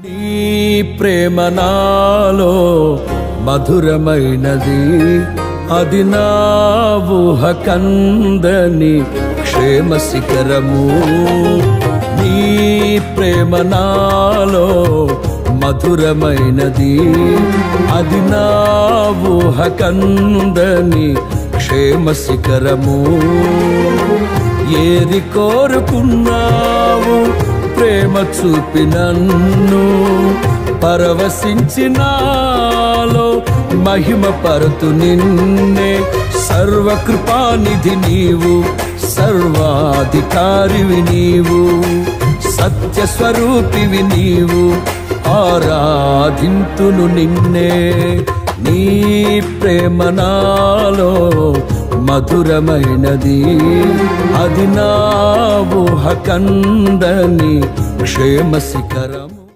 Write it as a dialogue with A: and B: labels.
A: నీ ప్రేమ నాలో మధురమైనది, అది నా ఊహ కందని క్షేమ శిఖరము. నీ ప్రేమ నాలో మధురమైనది, అది నా ఊహ కందని క్షేమ శిఖరము. ఏది కోరుకున్నావు ప్రేమ చూపి నన్ను పరవశించినాలో మహిమ పరుతు నిన్నే. సర్వకృపానిధి నీవు, సర్వాధికారివి నీవు, సత్య స్వరూపివి నీవు, ఆరాధింతును నిన్నే. నీ ప్రేమ నాలో మధురమైనది, అది నా ఊహ కందని క్షేమ శిఖరము.